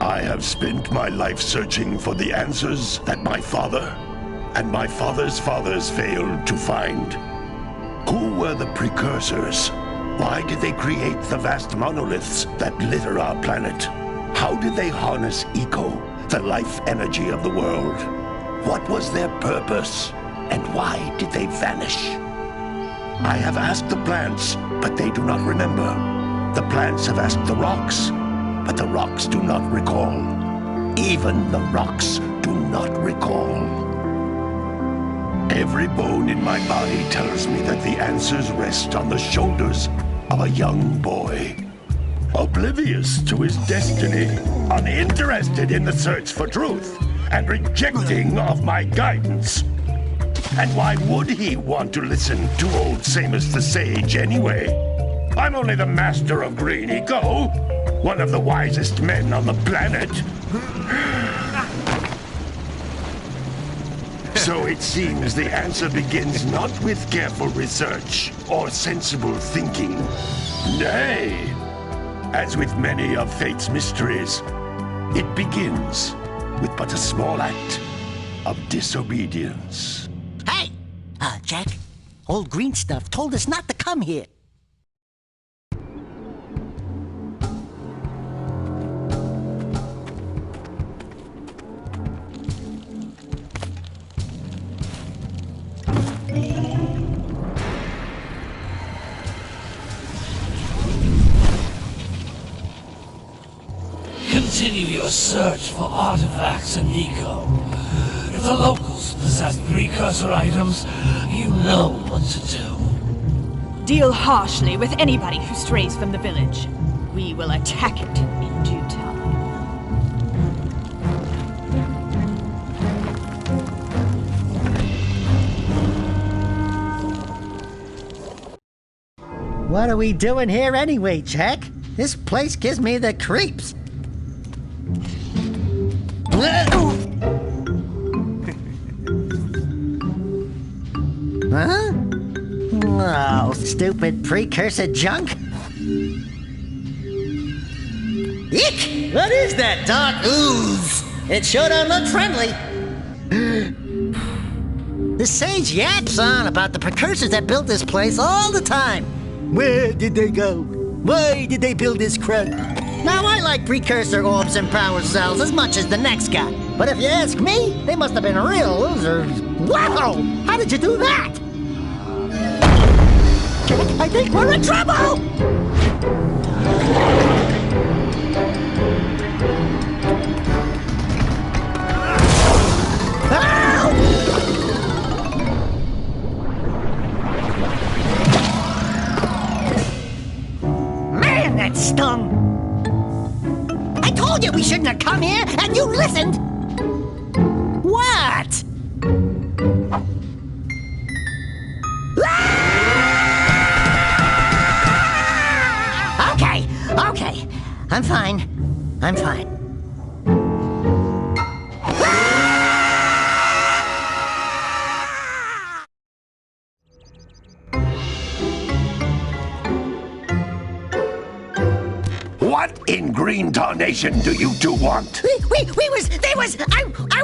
I have spent my life searching for the answers that my father and my father's fathers failed to find. Who were the Precursors? Why did they create the vast monoliths that litter our planet? How did they harness eco, the life energy of the world? What was their purpose? And why did they vanish? I have asked the plants, but they do not remember. The plants have asked the rocks, but the rocks do not recall. Even the rocks do not recall. Every bone in my body tells me that the answers rest on the shoulders of a young boy. Oblivious to his destiny, uninterested in the search for truth, and rejecting of my guidance. And why would he want to listen to old Samus the Sage anyway? I'm only the master of green eco, one of the wisest men on the planet. So it seems the answer begins not with careful research or sensible thinking. Nay, as with many of fate's mysteries, it begins with but a small act of disobedience. Hey! Jack, old green stuff told us not to come here. Continue your search for artifacts and eco. If the locals possess precursor items, you know what to do. Deal harshly with anybody who strays from the village. We will attack it in due time. What are we doing here anyway, Jack? This place gives me the creeps. Huh? Oh, stupid precursor junk. Eek! What is that dark ooze? It sure don't look friendly. The sage yaps on about the precursors that built this place all the time. Where did they go? Why did they build this crap? Now, I like precursor orbs and power cells as much as the next guy. But if you ask me, they must have been real losers. Wow! How did you do that? Jack, I think we're in trouble! Man, that stung! I told you we shouldn't have come here, and you listened! What? Okay. I'm fine. What in green tarnation do you two want? I was...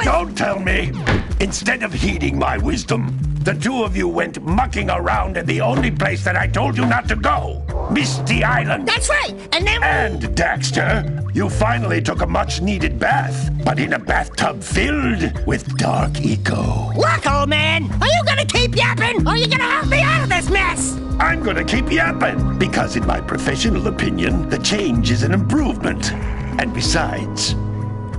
Don't tell me! Instead of heeding my wisdom, the two of you went mucking around in the only place that I told you not to go. Misty Island. That's right, and then... And, Daxter, you finally took a much-needed bath, but in a bathtub filled with dark eco. Look, old man, are you gonna keep yapping, or are you gonna help me out of this mess? I'm gonna keep yapping, because in my professional opinion, the change is an improvement. And besides,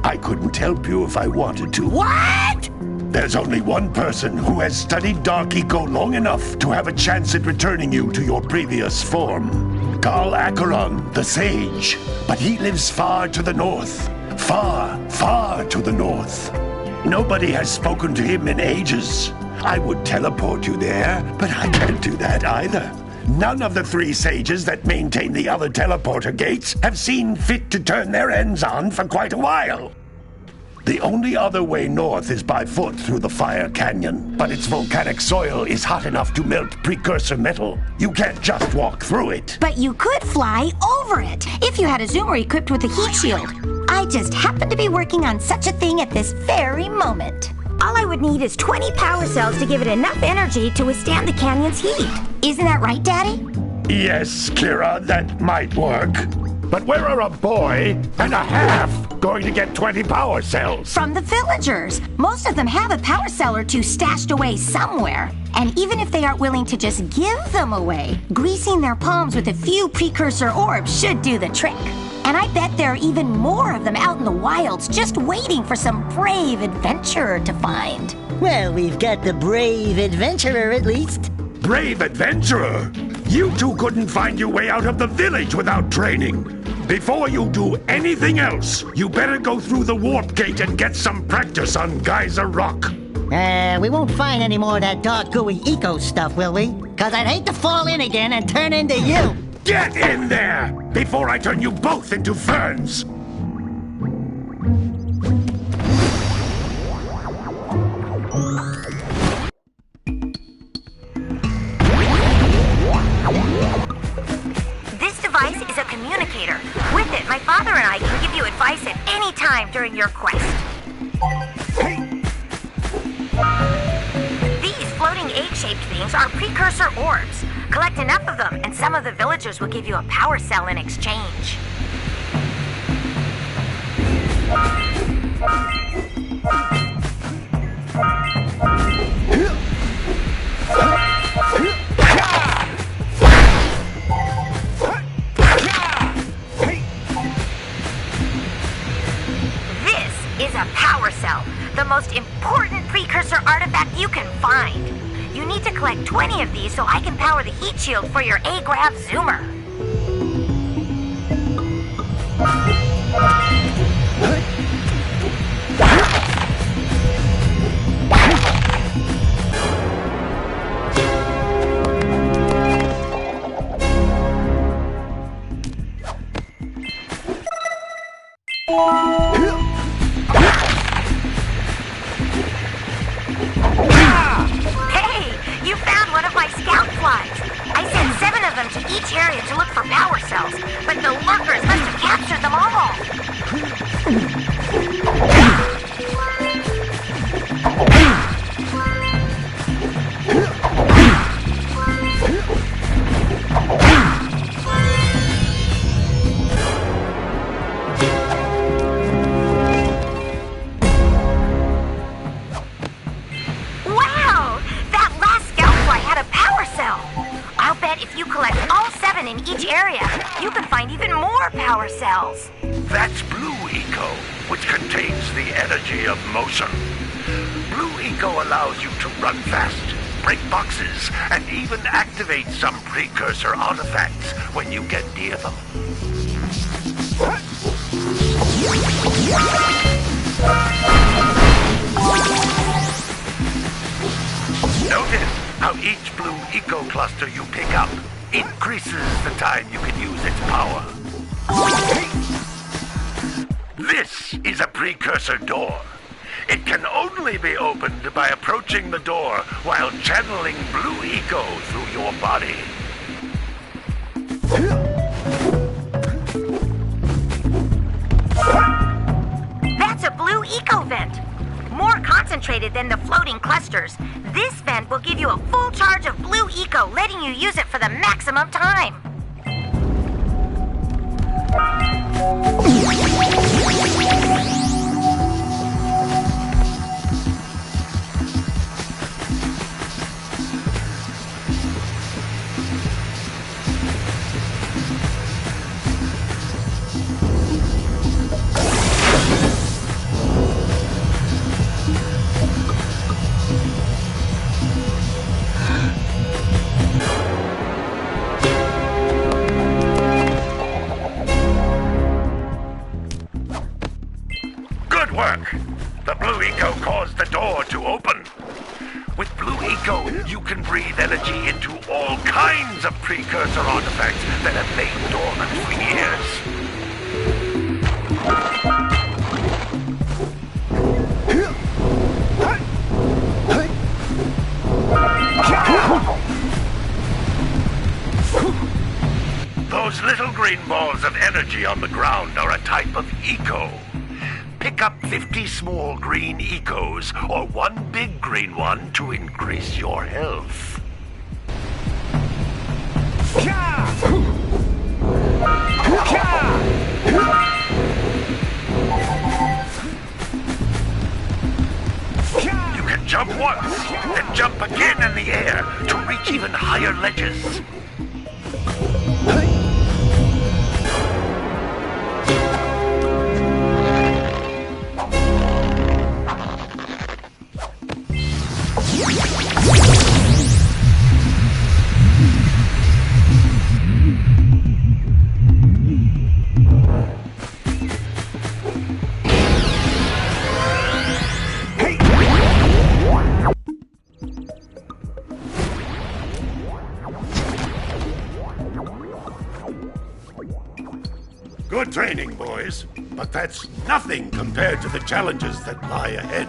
I couldn't help you if I wanted to. What? There's only one person who has studied dark eco long enough to have a chance at returning you to your previous form. Carl Acheron, the Sage. But he lives far to the north. Far to the north. Nobody has spoken to him in ages. I would teleport you there, but I can't do that either. None of the three sages that maintain the other teleporter gates have seen fit to turn their ends on for quite a while. The only other way north is by foot through the Fire Canyon, but its volcanic soil is hot enough to melt precursor metal. You can't just walk through it. But you could fly over it, if you had a zoomer equipped with a heat shield. I just happen to be working on such a thing at this very moment. All I would need is 20 power cells to give it enough energy to withstand the canyon's heat. Isn't that right, Daddy? Yes, Kira, that might work. But where are a boy and a half going to get 20 power cells? From the villagers. Most of them have a power cell or two stashed away somewhere. And even if they aren't willing to just give them away, greasing their palms with a few precursor orbs should do the trick. And I bet there are even more of them out in the wilds just waiting for some brave adventurer to find. Well, we've got the brave adventurer at least. Brave adventurer? You two couldn't find your way out of the village without training. Before you do anything else, you better go through the warp gate and get some practice on Geyser Rock. We won't find any more of that dark gooey eco stuff, will we? 'Cause I'd hate to fall in again and turn into you. Get in there before I turn you both into ferns. This device is a communicator. With it, my father and I can give you advice at any time during your quest. These floating egg-shaped things are precursor orbs. Collect enough of them, and some of the villagers will give you a power cell in exchange. This is a power cell, the most important precursor artifact you can find. You need to collect 20 of these so I can power the heat shield for your A-Grav Zoomer. Hey, you found one of my scout flies. I sent 7 of them to each area to look for power cells, but the lurkers must have captured them all. Wow! That last scout fly had a power cell. I'll bet if you collect all 7 in each area, you can find even more power cells. That's Blue Eco, which contains the energy of motion. Blue Eco allows you to run fast, break boxes, and even activate some precursor artifacts when you get near them. Notice how each Blue Eco cluster you pick up increases the time you can use its power. This is a precursor door. It can only be opened by approaching the door while channeling Blue Eco through your body. That's a Blue Eco vent. More concentrated than the floating clusters. This vent will give you a full charge of Blue Eco, letting you use it for the maximum time. Good work! The Blue Eco caused the door to open. With Blue Eco, you can breathe energy into all kinds of precursor artifacts that have lain dormant for years. Those little green balls of energy energy on the ground are a type of eco. Pick up 50 small green ecos or one big green one to increase your health. You can jump once, then jump again in the air to reach even higher ledges. Good training, boys, but that's nothing compared to the challenges that lie ahead.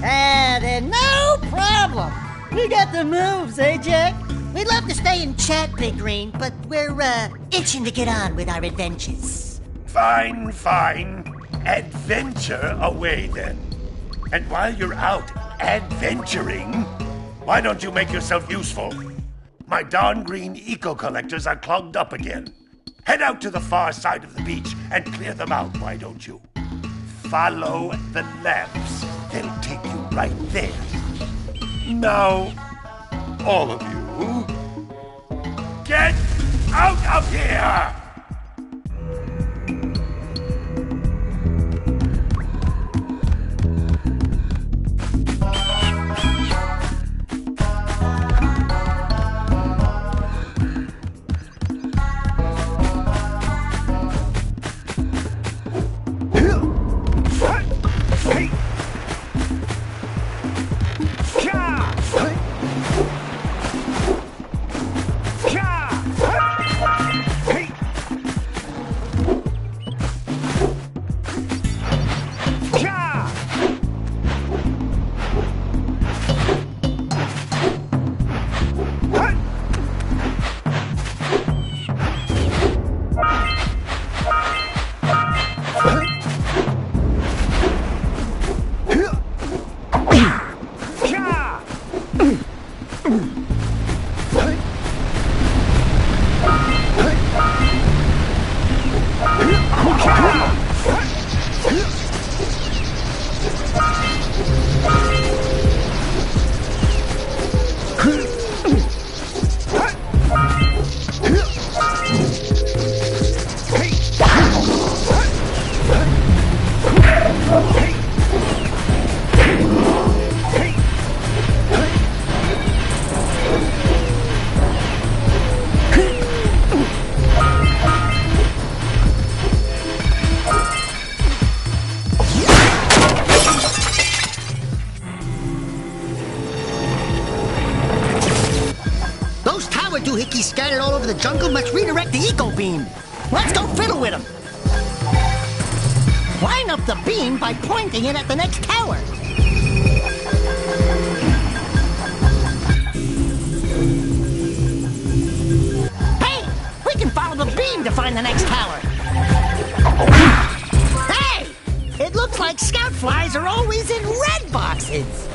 And no problem. We got the moves, eh, Jack? We'd love to stay and chat, Big Green, but we're, itching to get on with our adventures. Fine, fine. Adventure away, then. And while you're out adventuring, why don't you make yourself useful? My darn green eco-collectors are clogged up again. Head out to the far side of the beach and clear them out, why don't you? Follow the lamps. They'll take you right there. Now, all of you, get out of here! Doohickeys scattered all over the jungle must redirect the eco beam. Let's go fiddle with them. Line up the beam by pointing it at the next tower. Hey, we can follow the beam to find the next tower. Hey, it looks like scout flies are always in red boxes.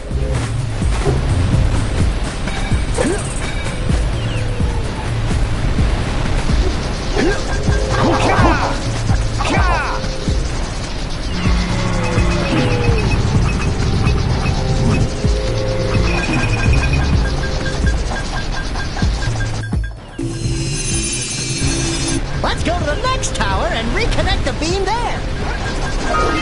Let's go to the next tower and reconnect the beam there.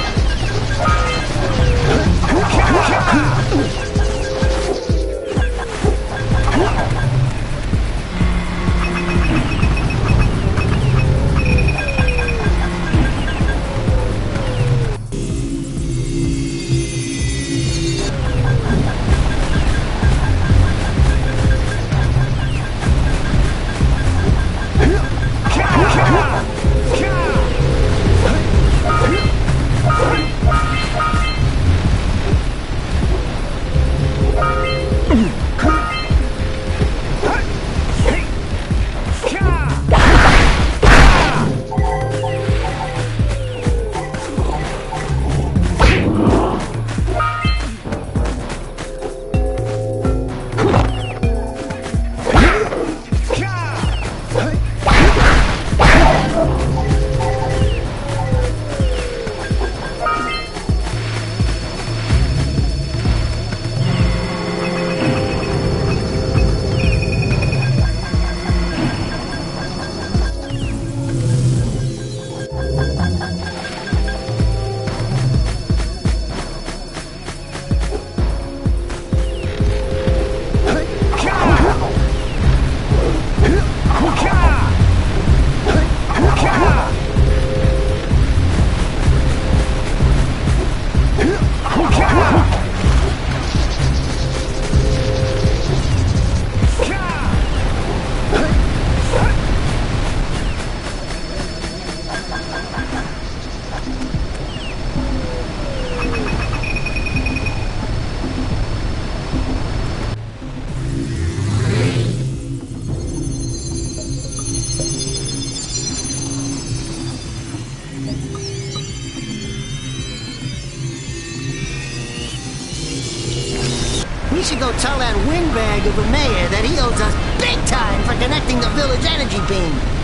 We should go tell that windbag of a mayor that he owes us big time for connecting the village energy beam.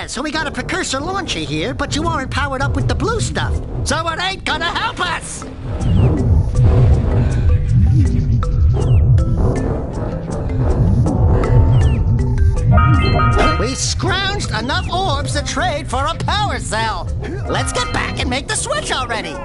So we got a Precursor launcher here, but you aren't powered up with the blue stuff. So it ain't gonna help us! We scrounged enough orbs to trade for a power cell. Let's get back and make the switch already.